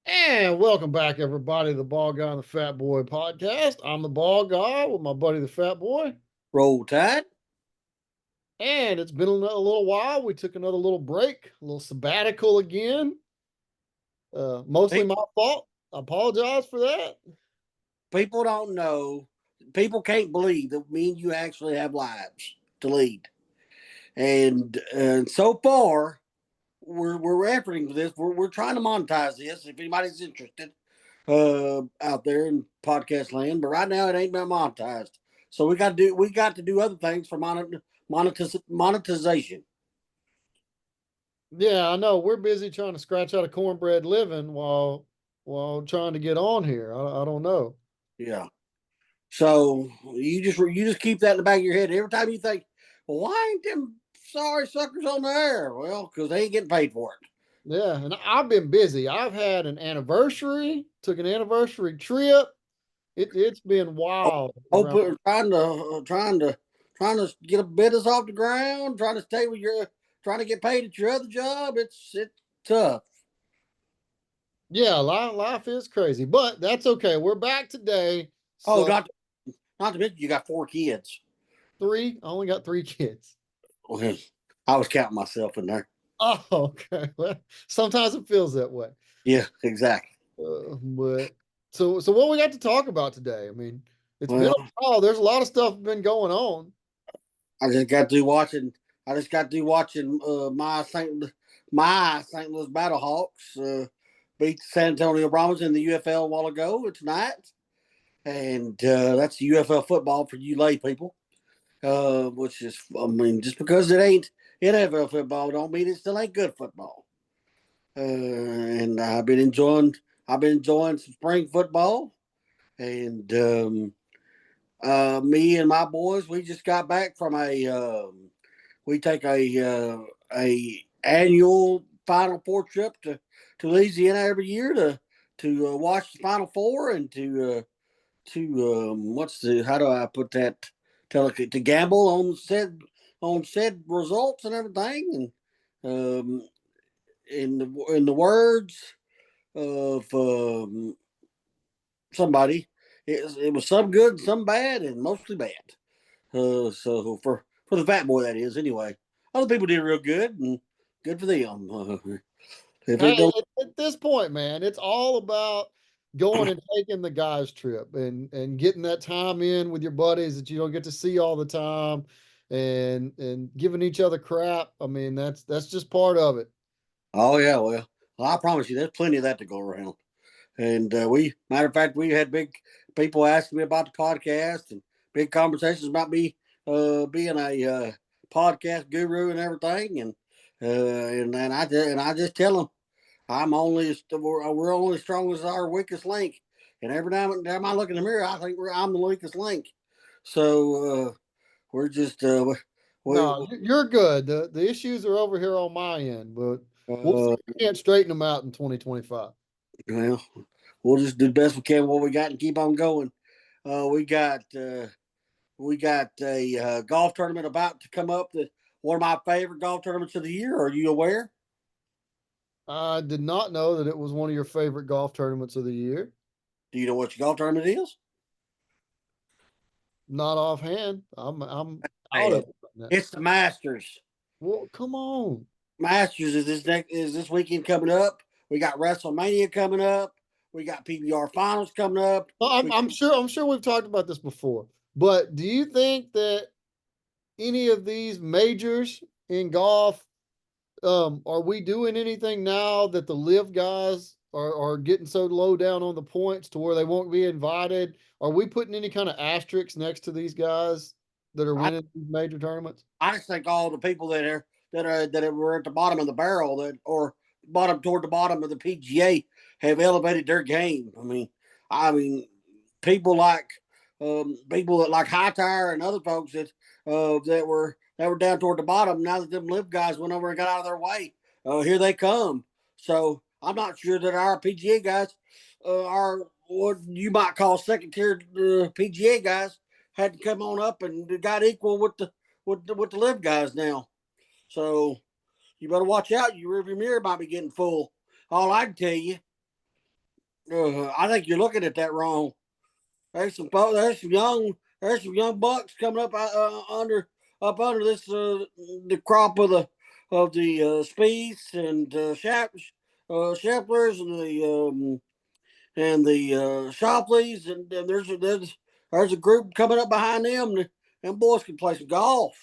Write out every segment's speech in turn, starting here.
And welcome back, everybody, to the Ball Guy and the Fat Boy podcast. I'm the Ball Guy with my buddy, the Fat Boy. Roll Tide. And it's been a little while. We took another little break, a little sabbatical again. Mostly Pe- my fault. I apologize for that. People don't know. People can't believe that me and you actually have lives to lead. And so far, we're efforting for this. We're trying to monetize this. If anybody's interested, out there in podcast land, but right now it ain't been monetized. So we got to do other things for monetization. Yeah, I know. We're busy trying to scratch out a cornbread living while trying to get on here. I don't know. Yeah. So you just keep that in the back of your head every time you think, well, why ain't them sorry suckers on the air? Well, because they ain't getting paid for it. Yeah, and I've been busy. I've had an anniversary, took an anniversary trip. It's been wild around. Open, trying to get a business off the ground, trying to stay with your, trying to get paid at your other job. It's tough. Yeah, life is crazy, but that's okay. We're back today. Oh, So not to mention you got 4 kids. three, I only got three kids. Well, I was counting myself in there. Oh, okay. Well, sometimes it feels that way. Yeah, exactly. But so what we got to talk about today? I mean, it's been Well, a while. There's a lot of stuff been going on. I just got to watching. I just got to watching my St. Louis Battlehawks beat the San Antonio Brahmas in the UFL a while ago tonight, and that's UFL football for you lay people. Which is, I mean, just because it ain't NFL football, don't mean it still ain't good football. And I've been enjoying some spring football, and me and my boys, we just got back from we take a annual Final Four trip to Louisiana every year to watch the Final Four and to what's the how do I put that to gamble on said results and everything and in the words of somebody, it was some good, some bad, and mostly bad. So for the fat boy, that is anyway. Other people did real good, and good for them. If it Hey, don't, at this point, man, it's all about going and taking the guys trip and getting that time in with your buddies that you don't get to see all the time and giving each other crap. I mean, that's just part of it. oh yeah, well, I promise you, there's plenty of that to go around. And matter of fact, we had big people asking me about the podcast and big conversations about me being a podcast guru and everything. And I just tell them we're only as strong as our weakest link. And every time I look in the mirror, I think I'm the weakest link. So we're just we, No, you're good. The issues are over here on my end, but we'll see uh, if we can't straighten them out in 2025. well, we'll just do the best we can with what we got and keep on going. Uh, we got uh, we got a golf tournament about to come up. That one of my favorite golf tournaments of the year. Are you aware? I did not know that it was one of your favorite golf tournaments of the year. Do you know what your golf tournament is? Not offhand. I'm out of Hey, it right now. it's the Masters. Well, come on. Masters is this weekend coming up. We got WrestleMania coming up. We got PBR finals coming up. Well, We I'm sure we've talked about this before, but do you think that any of these majors in golf, are we doing anything now that the live guys are getting so low down on the points to where they won't be invited? Are we putting any kind of asterisks next to these guys that are I, winning these major tournaments? I just think all the people that were at the bottom of the barrel that or bottom toward the bottom of the PGA have elevated their game. I mean people that like High Tire and other folks that were down toward the bottom. Now that them live guys went over and got out of their way, here they come. So I'm not sure that our PGA guys are what you might call second tier PGA guys had to come on up and got equal with the live guys now. So you better watch out. Your rearview mirror might be getting full. All I can tell you I think you're looking at that wrong. There's some young bucks coming up under this the crop of the Spieths and Shepler's and the Shopleys, and there's a group coming up behind them. Them boys can play some golf.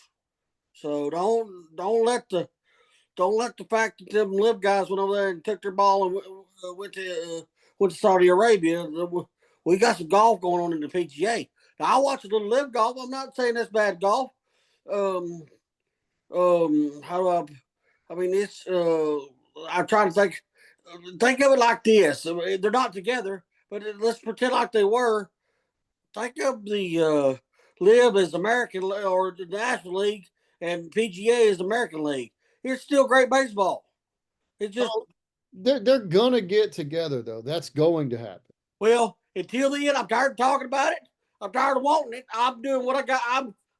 So don't let the fact that them live guys went over there and took their ball and went to Saudi Arabia. We got some golf going on in the PGA. Now I watch a little live golf. I'm not saying that's bad golf. Um, how do I? I mean, it's. I'm trying to think. Think of it like this: they're not together, but let's pretend like they were. Think of the Live as American or the National League, and PGA is American League. It's still great baseball. It's just Oh, they're gonna get together though. That's going to happen. well until the end. I'm tired of talking about it. I'm tired of wanting it. I'm doing what I got.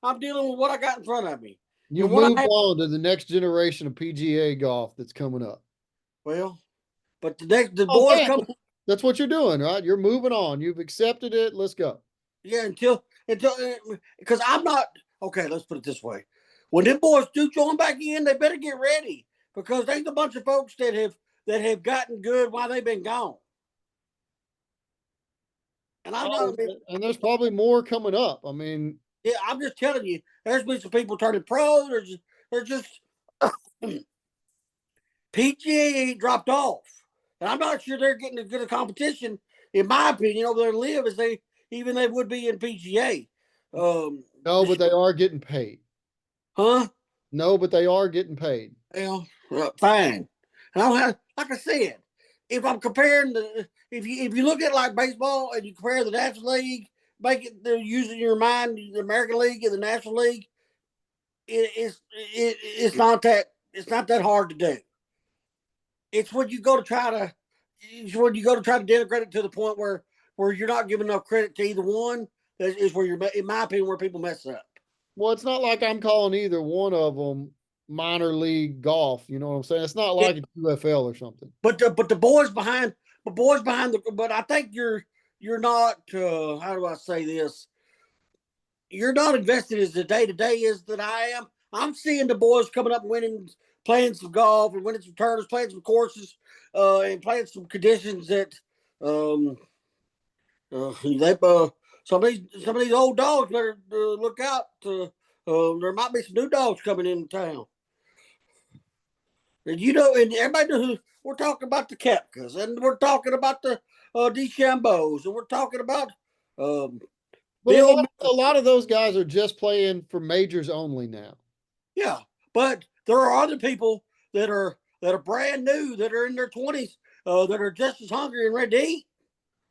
I'm dealing with what I got in front of me, You've and what I moved have. on to the next generation of PGA golf that's coming up. Well, but the Oh, boys man, come. that's what you're doing, right? You're moving on. You've accepted it. Let's go. Yeah, until because I'm not okay. Let's put it this way: when them boys do join back in, they better get ready because there's a bunch of folks that have gotten good while they've been gone. And I'm not. Oh, and there's probably more coming up. I mean, Yeah, I'm just telling you. There's been some people turning pro. They're just PGA ain't dropped off, and I'm not sure they're getting as good a competition, in my opinion, over there to Live as they would be in PGA. Um, no, but they are getting paid. huh? No, but they are getting paid. Well, fine. And I don't have, like I said, if I'm comparing if you look at like baseball and you compare the National League, make it they're using your mind, the American League and the National League, it's not that hard to do. It's when you go to try to it's when you go to try to denigrate it to the point where you're not giving enough credit to either one. That is where you're, in my opinion, where people mess up. Well, it's not like I'm calling either one of them minor league golf. You know what I'm saying? It's not Yeah, like it's UFL or something. but the boys behind the but I think you're not how do I say this? You're not invested as the day to day is that I am. I'm seeing the boys coming up and winning, playing some golf and winning some tournaments, playing some courses, and playing some conditions that um they some of these old dogs better look out. There might be some new dogs coming into town. And everybody knows we're talking about the Kepkas, and we're talking about the DeChambos, and we're talking about um, But Bill. a lot of those guys are just playing for majors only now. Yeah, but there are other people that are brand new that are in their 20s that are just as hungry and ready to eat.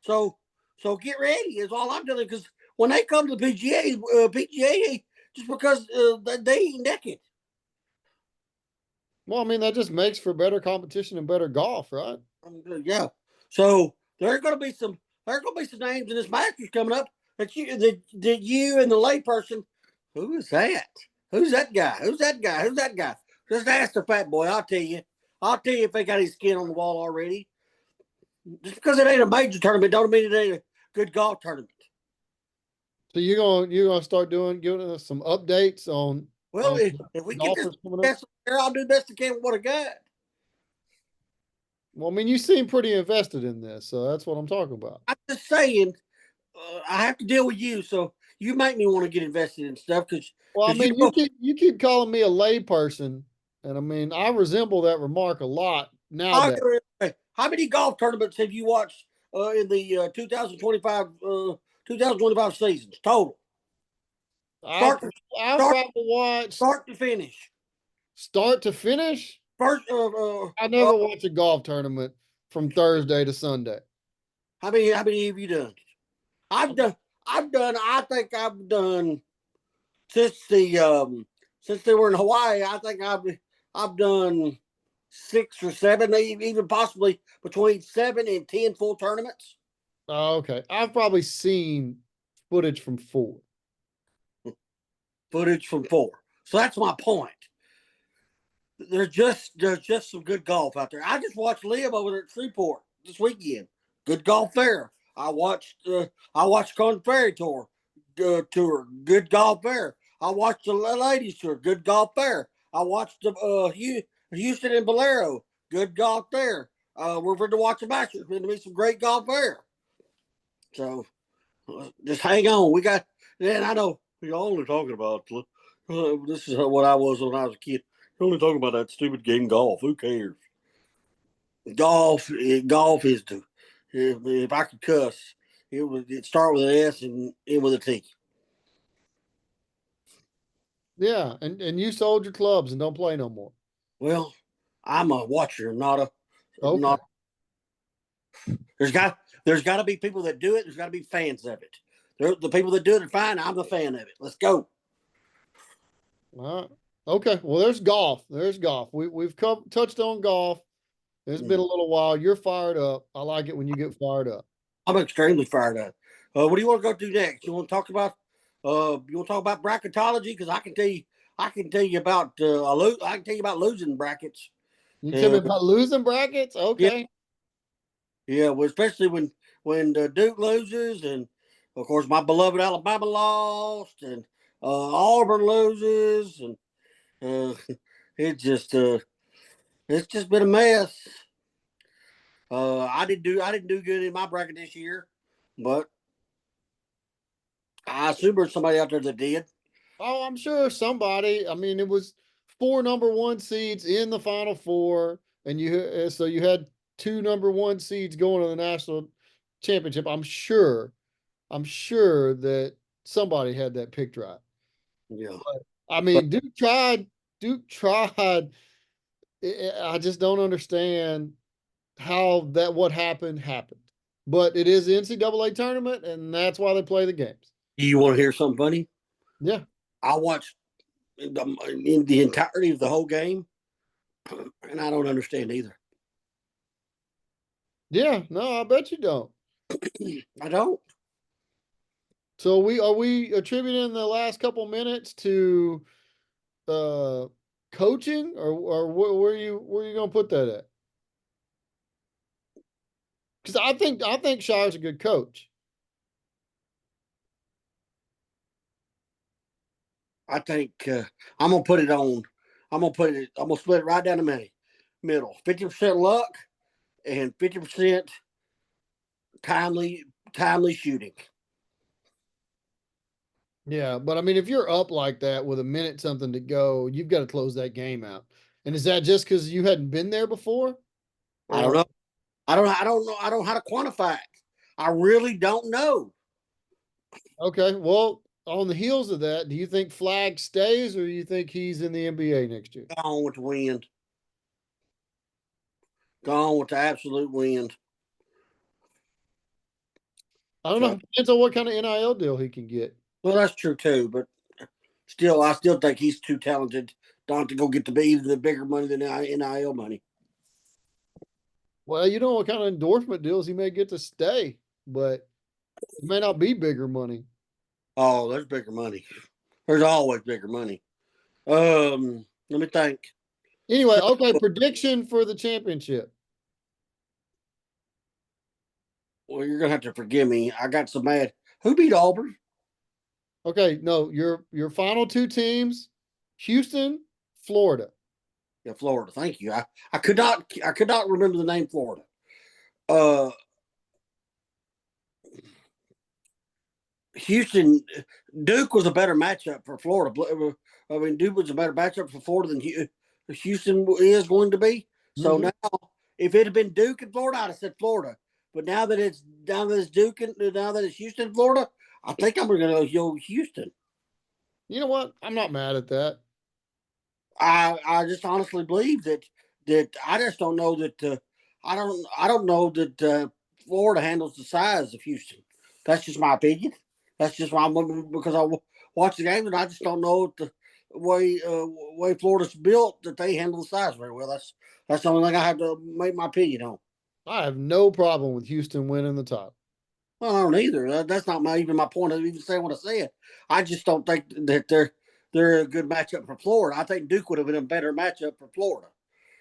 So get ready is all I'm telling you. Because when they come to the PGA just because they ain't naked. Well, I mean, that just makes for better competition and better golf, right? Yeah. So there's gonna be some names in this Masters coming up that you and the layperson. Who is that? Who's that guy? Who's that guy? Who's that guy? Just ask the fat boy. I'll tell you. I'll tell you if they got his skin on the wall already. Just because it ain't a major tournament, don't mean it ain't a good golf tournament. So you're gonna start giving us some updates Well, on if we get this golfers coming up. best there, I'll do the best I can with what I got. Well, I mean, you seem pretty invested in this, so that's what I'm talking about. I'm just saying, I have to deal with you, so you make me want to get invested in stuff because Well, I because you mean, know you keep calling me a layperson, and I mean, I resemble that remark a lot I'll nowadays. go ahead. How many golf tournaments have you watched in the 2025 seasons total? I've Start to I've start probably watched start to finish. start to finish. First, I never watch a golf tournament from Thursday to Sunday. how many have you done? I've done. I think I've done since since they were in Hawaii. I think I've done 6 or 7, even possibly between 7 and 10 full tournaments. Oh, okay, I've probably seen footage from 4. Footage from 4. So that's my point. There's just some good golf out there. I just watched Liam over there at Freeport this weekend. Good golf there. I watched Corn Ferry tour. Good golf there. I watched the ladies tour. Good golf there. I watched the Houston and Valero. Good golf there. We're going to watch the Masters. Going to be some great golf there. So just hang on. We got. And I know you're only talking about. This is what I was when I was a kid. You're only talking about that stupid game golf. Who cares? Golf is the. If I could cuss, it start with an S and end with a T. Yeah, and you sold your clubs and don't play no more. Well, I'm a watcher, not a Okay. not. There's got to be people that do it. There's got to be fans of it. The people that do it are fine. I'm a fan of it. Let's go. All right. Okay. Well, there's golf. There's golf. We've touched on golf. It's been a little while. You're fired up. I like it when you get fired up. I'm extremely fired up. What do you want to go do next? You want to talk about bracketology? Because I can tell you about I can tell you about losing brackets. You tell me Uh, about losing brackets? yeah, Okay. yeah. Well, especially when Duke loses, and of course my beloved Alabama lost, and Auburn loses, and uh, it just it's just been a mess. I didn't do good in my bracket this year, but I assume there's somebody out there that did. Oh, I'm sure somebody. I mean, it was four number one seeds in the final four, and so you had two number one seeds going to the national championship. I'm sure that somebody had that picked right. Yeah. I But mean, Duke tried. Duke tried. I just don't understand how that what happened. But it is the NCAA tournament, and that's why they play the games. you want to hear something funny? Yeah. I watched in the entirety of the whole game, and I don't understand either. Yeah. No, I bet you don't. I don't. So we are we attributing the last couple minutes to uh coaching or where you gonna put that at? Because I think Shire's a good coach. I think I'm gonna put it on. I'm gonna split it right down the middle. 50% luck and 50% timely shooting. Yeah, but I mean, if you're up like that with a minute something to go, you've got to close that game out. And is that just because you hadn't been there before? I don't Or know. I don't know. I don't know how to quantify it. I really don't know. okay, well, on the heels of that, do you think Flag stays or do you think he's in the NBA next year? Gone with the wind. Gone with the absolute wind. I don't So, know. Depends on what kind of NIL deal he can get. well, that's true too. But still, I still think he's too talented not to go get the bigger money than NIL money. Well, you know what kind of endorsement deals he may get to stay, but it may not be bigger money. Oh, there's bigger money. There's always bigger money. Let me think. Anyway, okay, prediction for the championship. Well, you're gonna have to forgive me. I got so mad. Who beat Auburn? Okay, no, your final two teams, Houston, Florida. Yeah, Florida. Thank you. I could not remember the name Florida. Uh, Houston, Duke was a better matchup for Florida. I mean, Duke was a better matchup for Florida than Houston is going to be. So Mhm. now, if it had been Duke and Florida, I'd have said Florida. But now that it's Duke and now that it's Houston, Florida, I think I'm going to go Houston. You know what? I'm not mad at that. I just honestly believe that I just don't know that I don't know that Florida handles the size of Houston. That's just my opinion. That's just why I'm because I watch the game and I just don't know the way Florida's built that they handle the size very well. That's the only thing I have to make my opinion on. I have no problem with Houston winning the title. Well, I don't either. That's not even my point of even saying what I said. I just don't think that they're a good matchup for Florida. I think Duke would have been a better matchup for Florida.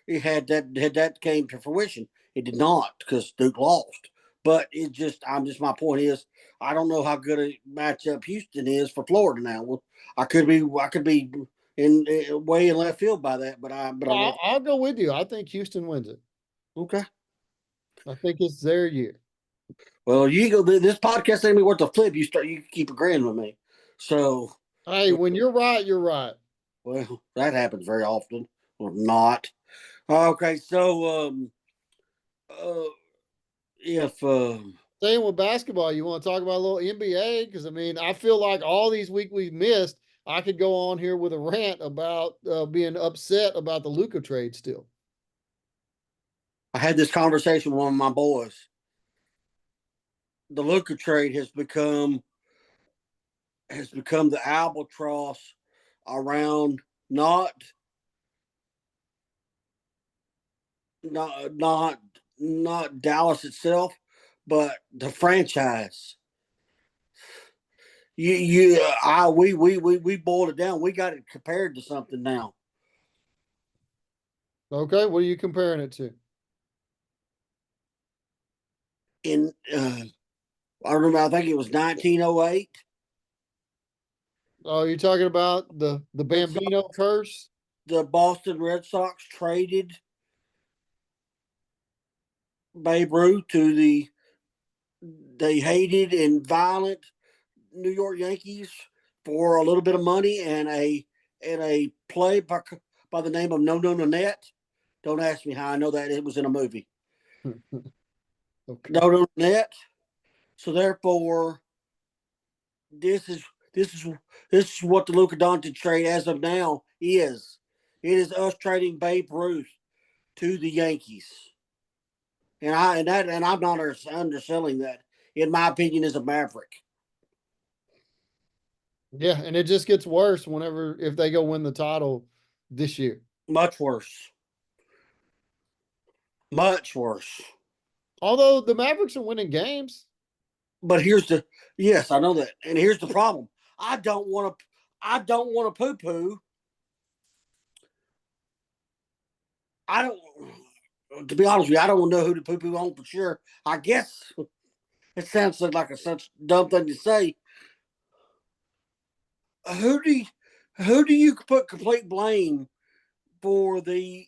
It had that came to fruition. It did not because Duke lost. But my point is, I don't know how good a matchup Houston is for Florida now. Well, I could be in way in left field by that, but I'm Well, not. I'll go with you. I think Houston wins it. Okay. I think it's their year. Well, you go. This podcast ain't me worth a flip. You keep agreeing with me. So, Hey, when you're right, you're right. well, that happens very often, or not. Okay, so uh, if Staying with basketball, you want to talk about a little NBA? Because I mean, I feel like all these weeks we've missed, I could go on here with a rant about being upset about the Luka trade still. I had this conversation with one of my boys, the Luka trade has become the albatross around not not not not Dallas itself, but the franchise. We boiled it down. We got it compared to something now. Okay, what are you comparing it to? In I remember, I think it was 1908. Oh, you're talking about the Red Sox, Bambino curse? the Boston Red Sox traded Babe Ruth to they hated and violent New York Yankees for a little bit of money and a play by the name of No No Nanette. Don't ask me how I know that. It was in a movie. Okay. No No Nanette. So therefore, this is this is this is what the Luka Doncic trade as of now is. It is us trading Babe Ruth to the Yankees, and I'm not underselling that. In my opinion, is a maverick. Yeah, and it just gets worse whenever if they go win the title this year. Much worse. Much worse. Although the Mavericks are winning games. But here's the yes, I know that, and here's the problem. I don't want to. I don't want to poo poo. I don't. To be honest with you, I don't know who to poo poo on for sure. I guess it sounds like a such dumb thing to say. Who do you, who do you put complete blame for the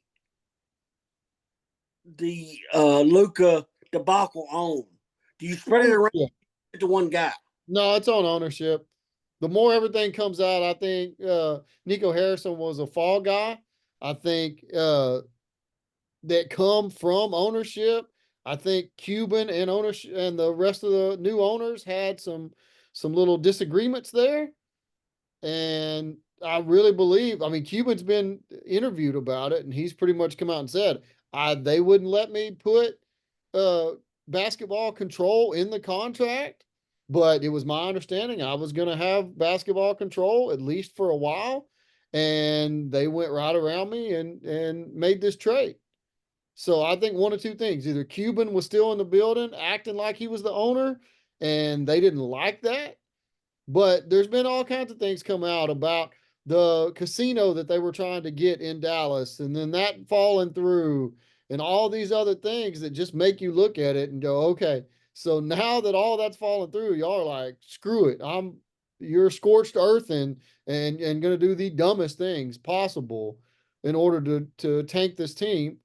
Luca debacle on? Do you spread it around Ownership. to one guy? No, it's on ownership. The more everything comes out, I think Nico Harrison was a fall guy. I think that come from ownership. I think Cuban and ownership and the rest of the new owners had some little disagreements there. And I really believe, I mean, Cuban's been interviewed about it, and he's pretty much come out and said, they wouldn't let me put uh basketball control in the contract, but it was my understanding I was gonna have basketball control at least for a while. And they went right around me and made this trade. So I think one of two things. Either Cuban was still in the building acting like he was the owner and they didn't like that, but there's been all kinds of things come out about the casino that they were trying to get in Dallas and then that falling through and all these other things that just make you look at it and go, okay, so now that all that's fallen through, y'all are like, screw it. You're scorched earth and going to do the dumbest things possible in order to tank this team.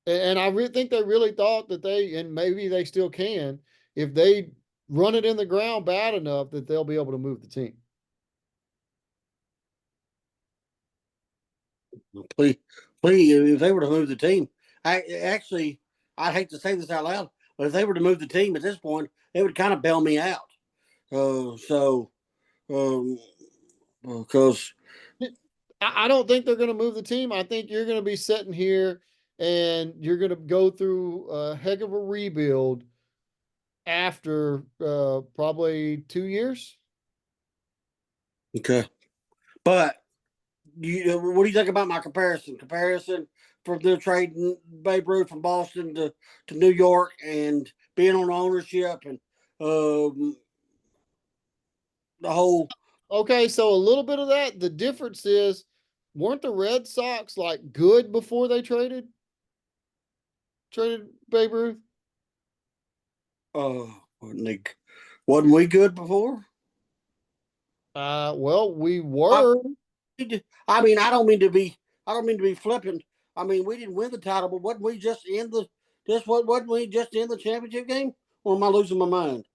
And I think they really thought that and maybe they still can, if they run it in the ground bad enough that they'll be able to move the team. Please, please, if they were to move the team, I'd hate to say this out loud, but if they were to move the team at this point, they would kind of bail me out. So, um, because I don't think they're going to move the team. I think you're going to be sitting here and you're going to go through a heck of a rebuild after probably 2 years. okay, but what do you think about my comparison? Comparison from the trading Babe Ruth from Boston to New York and being on ownership and um, the whole. Okay, so a little bit of that. The difference is, weren't the Red Sox like good before they traded Babe Ruth? wasn't we good before? Well, we I, were. I mean, I don't mean to be flippant. I mean, we didn't win the title, but wasn't we just in the, wasn't we just in the championship game? Or am I losing my mind?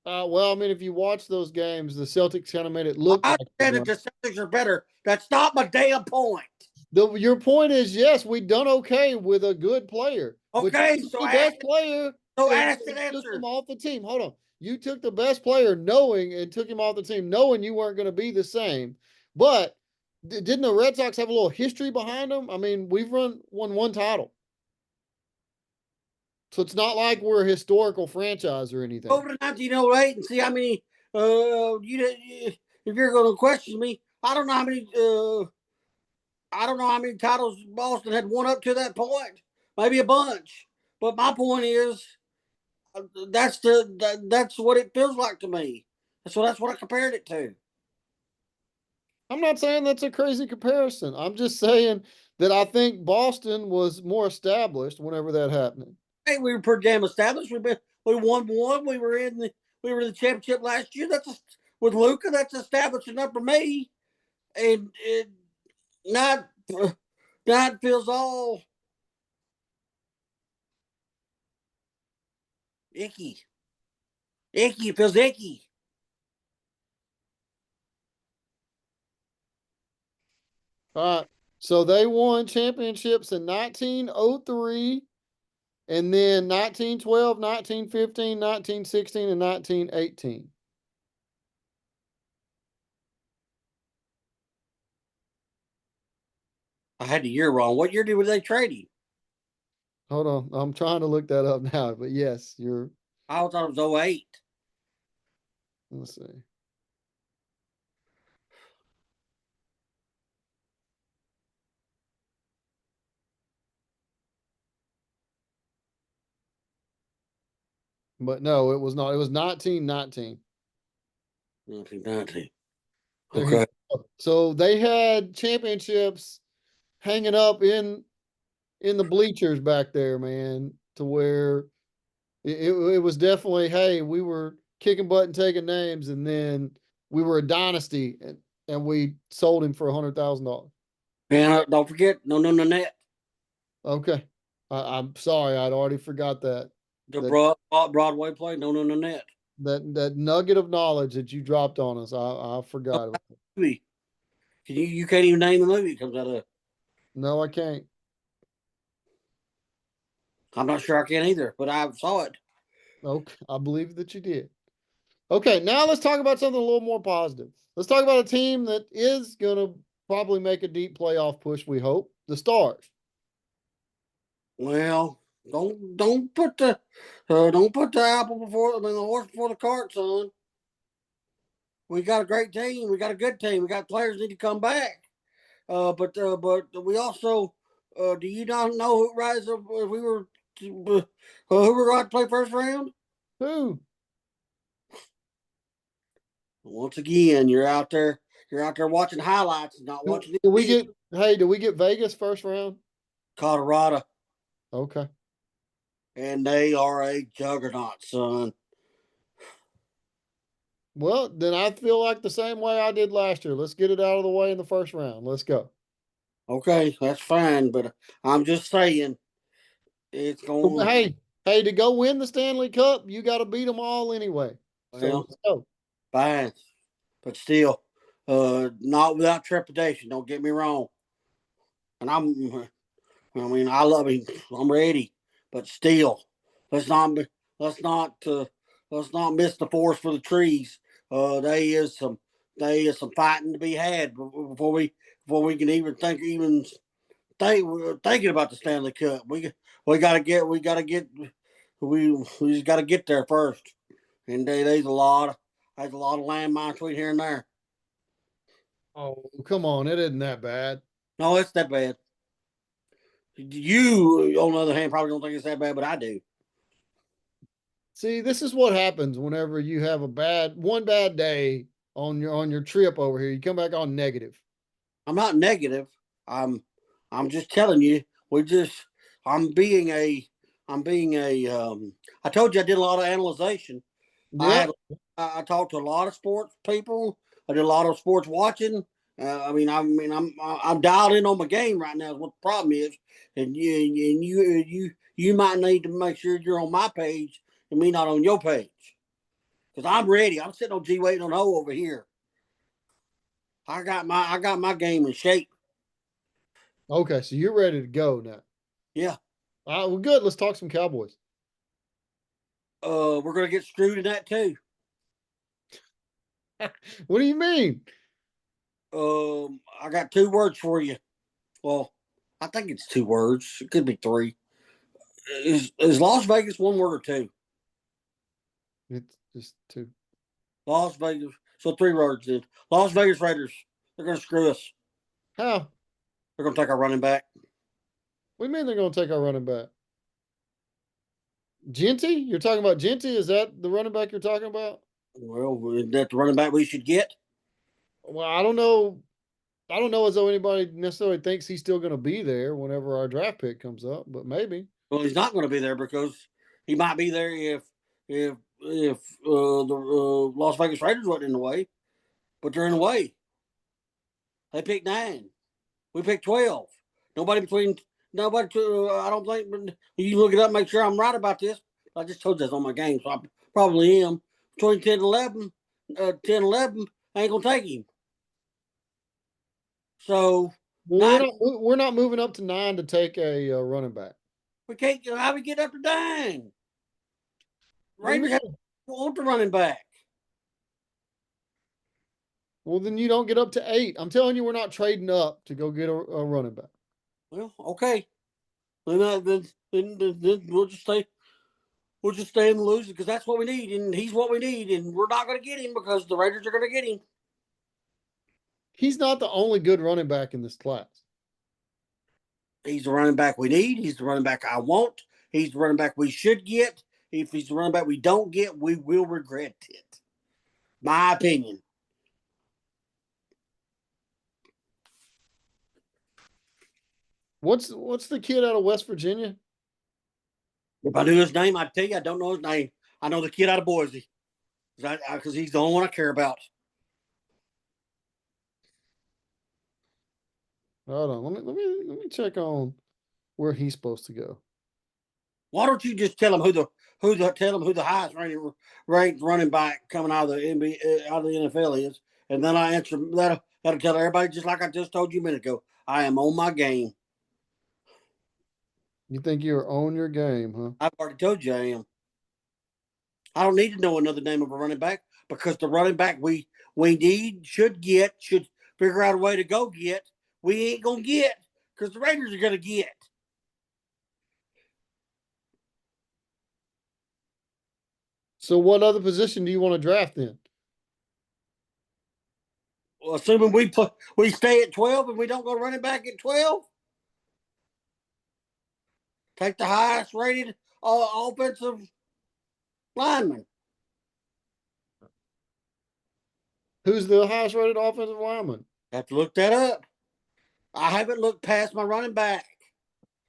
Well, I mean, if you watch those games, the Celtics kind of made it look I like we said that won. the Celtics are better. That's not my damn point. Your point is, yes, we done okay with a good player, but you Okay, took the best player and ask and took him answer. off the team. Hold on. You took the best player knowing and took him off the team, knowing you weren't going to be the same. But didn't the Red Sox have a little history behind them? I mean, we've won one title. So it's not like we're a historical franchise or anything. Over to 1908 and see how many. If you're going to question me, I don't know how many. I don't know how many titles Boston had won up to that point. Maybe a bunch. But my point is, that's what it feels like to me. So that's what I compared it to. I'm not saying that's a crazy comparison. I'm just saying that I think Boston was more established whenever that happened. Hey, we were pretty damn established. We won one. We were in the championship last year. With Luca. That's established enough for me. And it not not feels all icky. Icky. It feels icky. All right. So they won championships in 1903 and then 1912, 1915, 1916, and 1918. I had the year wrong. What year did they trade him? Hold on. I'm trying to look that up now, but yes, I thought it was '08. let's see. But no, it was not. It was 1919. 1919. There you Okay. go. So they had championships hanging up in the bleachers back there, man, to where it was definitely, hey, we were kicking butt and taking names, and then we were a dynasty, and we sold him for $100,000. And don't forget, no net. Okay, I'm sorry, I'd already forgot that The that Broadway play, no net. that nugget of knowledge that you dropped on us. I forgot about it. Movie. You can't even name the movie it comes out of. No, I can't. I'm not sure I can either, but I saw it. Okay, I believe that you did. Okay, now let's talk about something a little more positive. Let's talk about a team that is going to probably make a deep playoff push, we hope. The Stars. Well, don't put the apple before the horse before the cart, son. We got a great team. We got a good team. We got players need to come back. But we also do you not know who rise up? We were who were going to play first round? Who? Once again, you're out there. You're out there watching highlights, and not Do, watching do we the get, hey, do we get Vegas first round? Colorado, Okay. and they are a juggernaut, son. Well, then I feel like the same way I did last year. Let's get it out of the way in the first round. Let's go. Okay, that's fine, but I'm just saying it's going. Hey, to go win the Stanley Cup, you got to beat them all anyway. So Well, let's go. fine, but still, not without trepidation. Don't get me wrong. And I mean, I love him. I'm ready, but still, let's not let's not uh, let's not miss the forest for the trees. There is some fighting to be had before we can even thinking about the Stanley Cup. We just got to get there first. And there's a lot of landmines between here and there. Oh, come on. It isn't that bad. No, it's that bad. You, on the other hand, probably don't think it's that bad, but I do. See, this is what happens whenever you have one bad day on your trip over here. You come back on negative. I'm not negative. I'm I'm just telling you. We just I'm being a I'm being a. I told you I did a lot of analyzation. I Yeah. had. I talked to a lot of sports people. I did a lot of sports watching. I'm dialed in on my game right now. Is what the problem is, and you might need to make sure you're on my page and me not on your page because I'm ready. I'm sitting on G waiting on O over here. I got my game in shape. Okay, so you're ready to go now. Yeah. All right, well, good. Let's talk some Cowboys. We're gonna get screwed in that too. What do you mean? I got two words for you. Well, I think it's two words. It could be three. Is Las Vegas one word or two? It's just two. Las Vegas. So three words then. Las Vegas Raiders. They're gonna screw us. How? They're gonna take our running back. What do you mean they're going to take our running back? Genty? You're talking about Genty? Is that the running back you're talking about? Well, is that the running back we should get? Well, I don't know. I don't know as though anybody necessarily thinks he's still going to be there whenever our draft pick comes up, but maybe. Well, he's not going to be there because he might be there if the Las Vegas Raiders wasn't in the way, but they're in the way. They picked 9. We picked 12. Nobody between nobody. I don't think. But you look it up, make sure I'm right about this. I just told you that's on my game, so I probably am. Between 10 and 11, 10 11, I ain't gonna take him. So Well, 9, we're not moving up to 9 to take a running back. we can't. How we get up to 9? What do you Raiders have mean? want the running back. Well, then you don't get up to 8. I'm telling you, we're not trading up to go get a running back. Well, okay. Then we'll just stay. We'll just stay in the losing because that's what we need, and he's what we need, and we're not going to get him because the Raiders are going to get him. He's not the only good running back in this class. He's the running back we need. He's the running back I want. He's the running back we should get. If he's the running back we don't get, we will regret it. My opinion. What's the kid out of West Virginia? If I knew his name, I'd tell you I don't know his name. I know the kid out of Boise because he's the only one I care about. Hold on, let me check on where he's supposed to go. Why don't you just tell him who the highest ranked running back coming out of the NBA out of the NFL is, and then I answer that'll tell everybody just like I just told you a minute ago. I am on my game. You think you're on your game, huh? I've already told you I am. I don't need to know another name of a running back because the running back we need should figure out a way to go get. We ain't gonna get because the Raiders are gonna get. So what other position do you want to draft in? Well, assuming we stay at 12 and we don't go running back at 12, take the highest rated offensive lineman. Who's the highest rated offensive lineman? Have to look that up. I haven't looked past my running back.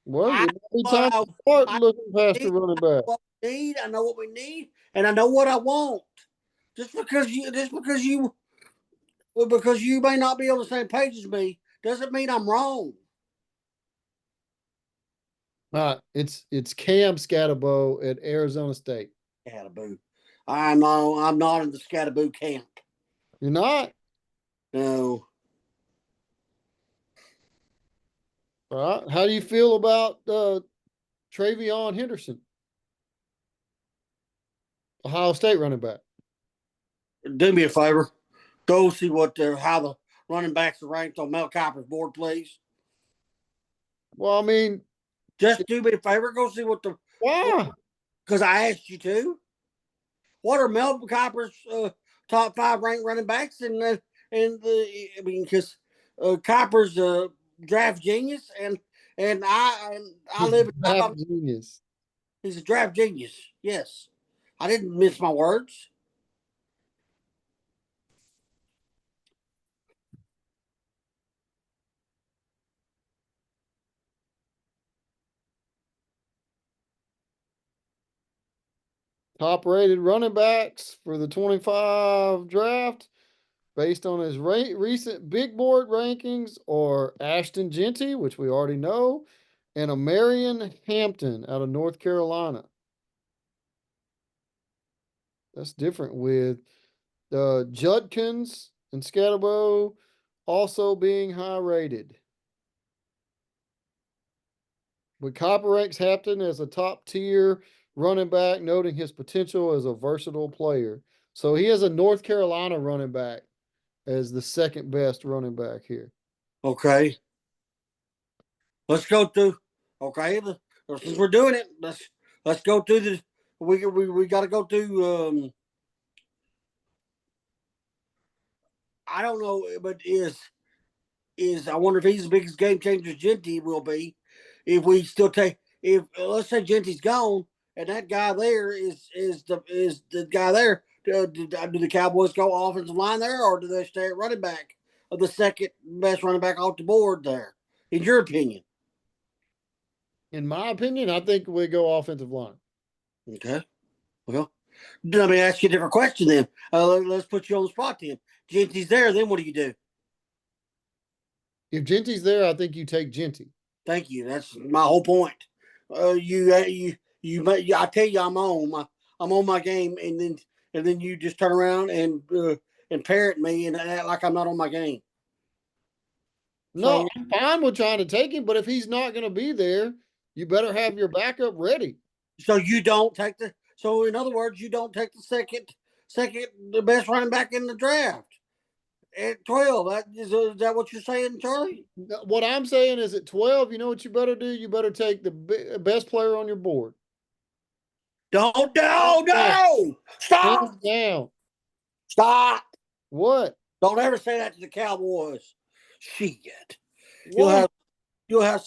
Well, I it might be time to start I looking past the need running back. what we need. I know what we need, and I know what I want. Because you may not be on the same page as me doesn't mean I'm wrong. It's Cam Scatterbo at Arizona State. Scatterboo. I'm not in the Scatterboo camp. You're not? No. All right. How do you feel about Travion Henderson, Ohio State running back? Do me a favor. Go see how the running backs are ranked on Mel Kiper's board, please. Well, I mean, Just do me a favor. Go see why? because I asked you to. What are Mel Kiper's top 5 ranked running backs? Because Kiper's a draft genius, and I He's live in draft genius. He's a draft genius. Yes. I didn't miss my words. Top rated running backs for the 25 draft based on his recent big board rankings are Ashton Genty, which we already know, and a Marion Hampton out of North Carolina. That's different with Judkins and Scatterbo also being high rated. But Copper ranks Hampton as a top tier running back, noting his potential as a versatile player. So he has a North Carolina running back as the second best running back here. Okay. Let's go through. Okay, since we're doing it, let's go through the. We got to go through. I don't know, but is I wonder if he's the biggest game changer Genty will be if we still take if let's say Genty's gone and that guy there is the guy there. Do the Cowboys go offensive line there, or do they stay at running back of the second best running back off the board there? In your opinion? In my opinion, I think we go offensive line. Okay. Well, let me ask you a different question then. Let's put you on the spot then. Genty's there, then what do you do? If Genty's there, I think you take Genty. Thank you. That's my whole point. I tell you, I'm on my game, and then you just turn around and parrot me and act like I'm not on my game. No, So, I'm fine with trying to take him, but if he's not going to be there, you better have your backup ready. so you don't take the. So in other words, you don't take the the best running back in the draft at 12. Is that what you're saying, Charlie? What I'm saying is at 12, you know what you better do? You better take the best player on your board. Don't no! Stop! Hands down. Stop! What? Don't ever say that to the Cowboys. Shit. You'll What? have you'll have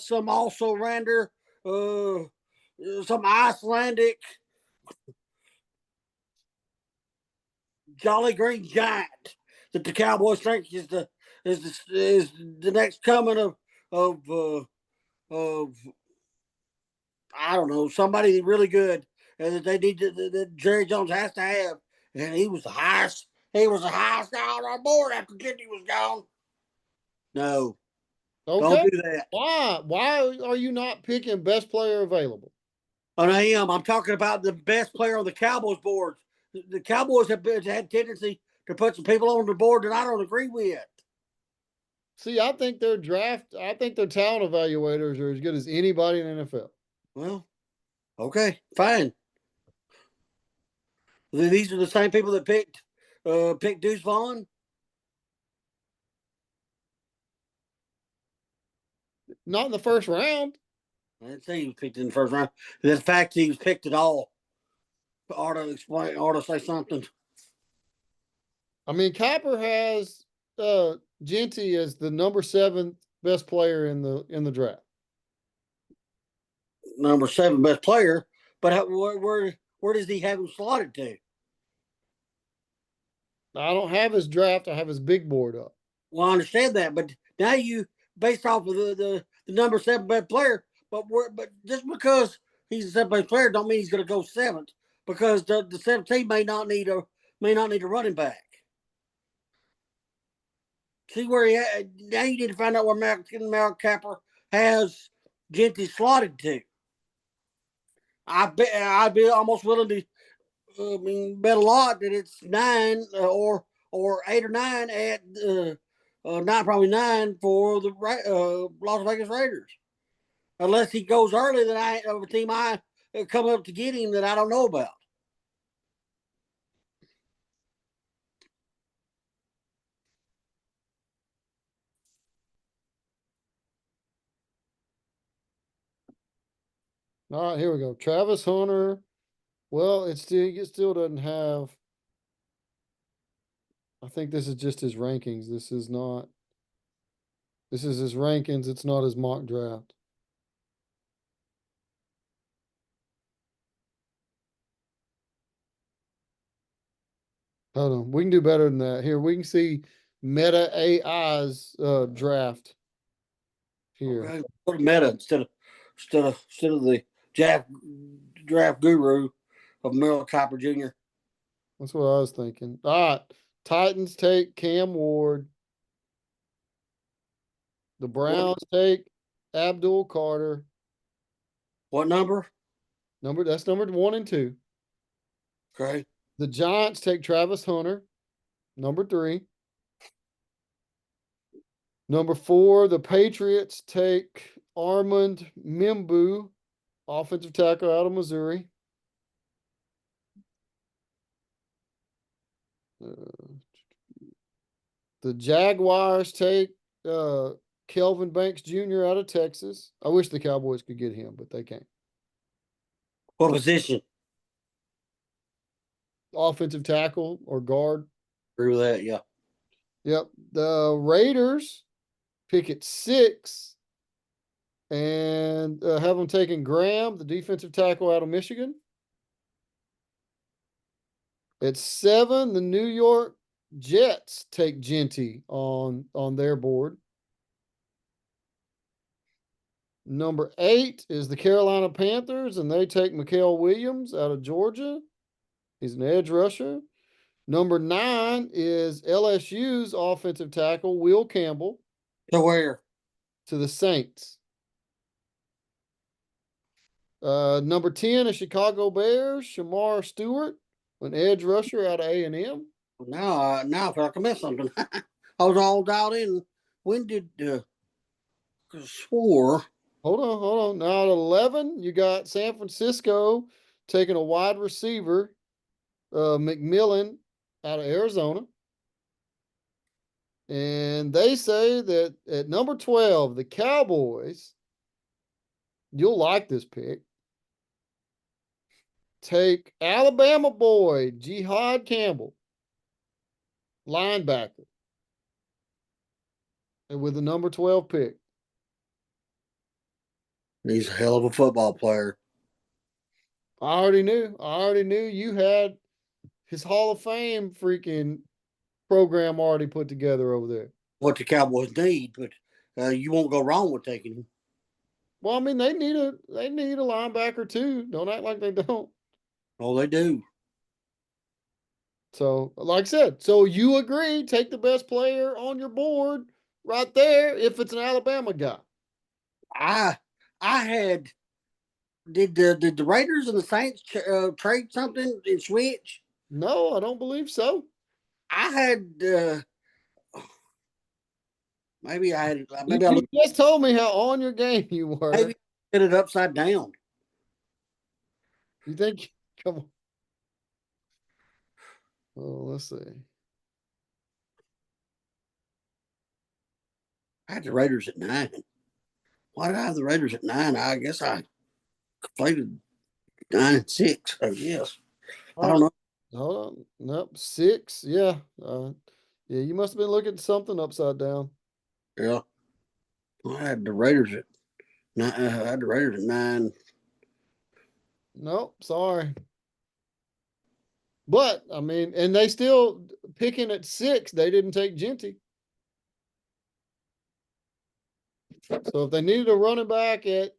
some also render some Icelandic Jolly Green Giant that the Cowboys think is the next coming of I don't know, somebody really good and that they need that Jerry Jones has to have. And he was the highest guy on our board after Jimmy was gone. No, don't Okay. do that. Why? Why are you not picking best player available? And I am. I'm talking about the best player on the Cowboys board. The Cowboys have had tendency to put some people on the board that I don't agree with. See, I think their talent evaluators are as good as anybody in the NFL. Well, okay, fine. These are the same people that picked Deuce Vaughn. Not in the first round. I didn't say he was picked in the first round. The fact he was picked at all ought to explain, ought to say something. I mean, Copper has Genty as the number 7 best player in the draft. Number 7 best player, but where does he have him slotted to? I don't have his draft. I have his big board up. Well, I understand that, but now you based off of the number 7 best player, but just because he's a 7th best player don't mean he's going to go 7th because the 17 may not need a running back. See where now you need to find out where Mel Capper has Genty slotted to. I'd be almost willing to bet a lot that it's 9 or 8 or 9 at not probably 9 for the Las Vegas Raiders, unless he goes early that I of a team I come up to get him that I don't know about. All right, here we go. Travis Hunter. Well, it still doesn't have. I think this is just his rankings. This is not. This is his rankings. It's not his mock draft. Hold on. We can do better than that. Here, we can see Meta AI's draft. Here. Okay. Go to Meta instead of the draft guru. of Merrill Copper Jr. That's what I was thinking. All right. Titans take Cam Ward. The Browns take Abdul Carter. What number? That's number 1 and 2. Okay. The Giants take Travis Hunter, number 3. Number 4, the Patriots take Armand Mimbu, offensive tackle out of Missouri. The Jaguars take Kelvin Banks Jr. out of Texas. I wish the Cowboys could get him, but they can't. What position? Offensive tackle or guard. Agree with that, yeah. Yep. The Raiders pick at 6 and have them taking Graham, the defensive tackle out of Michigan. At 7, the New York Jets take Genty on their board. Number 8 is the Carolina Panthers, and they take Mikael Williams out of Georgia. He's an edge rusher. Number 9 is LSU's offensive tackle, Will Campbell. To where? To the Saints. Number 10 is Chicago Bears, Shamar Stewart, an edge rusher out of A&M. Now I feel like I missed something. I was all dialed in. When did swore? Hold on. Now at 11, you got San Francisco taking a wide receiver, McMillan out of Arizona. And they say that at number 12, the Cowboys, you'll like this pick, take Alabama boy, Jihad Campbell, linebacker, and with the number 12 pick. He's a hell of a football player. I already knew you had his Hall of Fame freaking program already put together over there. What the Cowboys need, but you won't go wrong with taking him. Well, I mean, they need a linebacker too. Don't act like they don't. Oh, they do. So, like I said, so you agree, take the best player on your board right there if it's an Alabama guy. I had did the Raiders and the Saints trade something and switch? No, I don't believe so. I had maybe I had maybe You just told me how on your game you were. maybe did it upside down. You think? Come on. Oh, let's see. I had the Raiders at 9. Why did I have the Raiders at 9? I guess I completed 9 and 6. I guess. I don't know. Hold on. Nope. 6. Yeah. Yeah, you must have been looking at something upside down. Yeah. I had the Raiders at 9. I had the Raiders at 9. Nope. Sorry. But I mean, and they still picking at 6. They didn't take Genty. So if they needed a running back at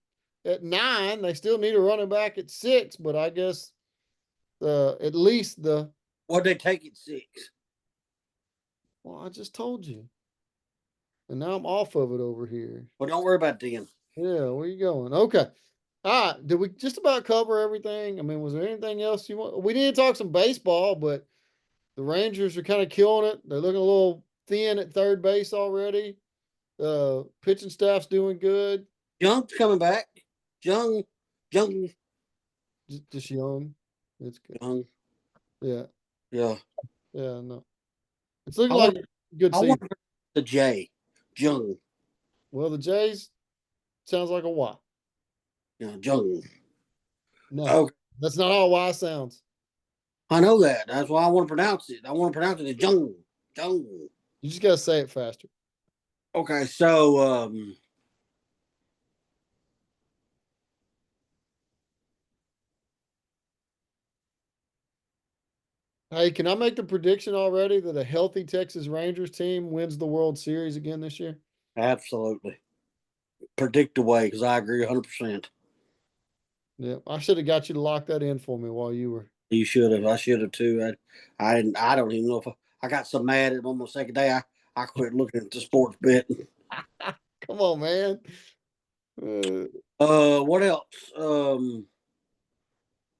9, they still need a running back at 6. But I guess at least the What'd they take at 6? Well, I just told you, and now I'm off of it over here. Well, don't worry about them. Yeah, where you going? Okay. All right. Did we just about cover everything? I mean, was there anything else you want? We did talk some baseball, but the Rangers are kind of killing it. They're looking a little thin at third base already. Pitching staff's doing good. Young's coming back. Young. Just young. It's good. Young. Yeah. Yeah. Yeah. No. It's looking like a good I season. want the J. Young. Well, the Jays sounds like a Y. Yeah, Young. No, Okay. that's not how Y sounds. I know that. That's why I want to pronounce it. I want to pronounce it as Young. Young. You just gotta say it faster. Okay, so Hey, can I make the prediction already that a healthy Texas Rangers team wins the World Series again this year? absolutely. Predict away because I agree 100%. Yeah, I should have got you to lock that in for me while you were. You should have. I should have too. I didn't. I don't even know if I got so mad at on the second day. I quit looking at the sports betting. Come on, man. Uh, What else?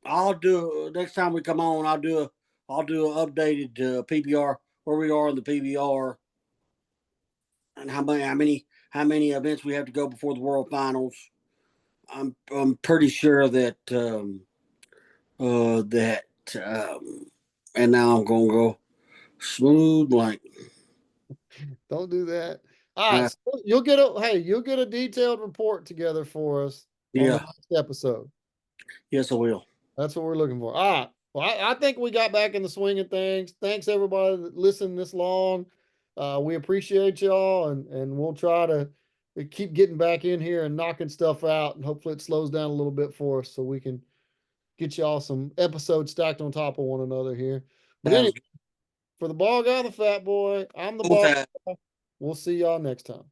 I'll do next time we come on. I'll do an updated PBR where we are in the PBR and how many events we have to go before the World Finals. I'm pretty sure that that and now I'm gonna go smooth blank. don't do that. All right, Uh, so you'll get a detailed report together for us on the yeah, next episode. yes, I will. That's what we're looking for. All right. Well, I think we got back in the swing of things. Thanks everybody that listened this long. We appreciate y'all, and we'll try to keep getting back in here and knocking stuff out, and hopefully it slows down a little bit for us so we can get y'all some episodes stacked on top of one another here. But anyway, Sounds for the ball guy, the fat boy, I'm the good with ball that. guy. We'll see y'all next time.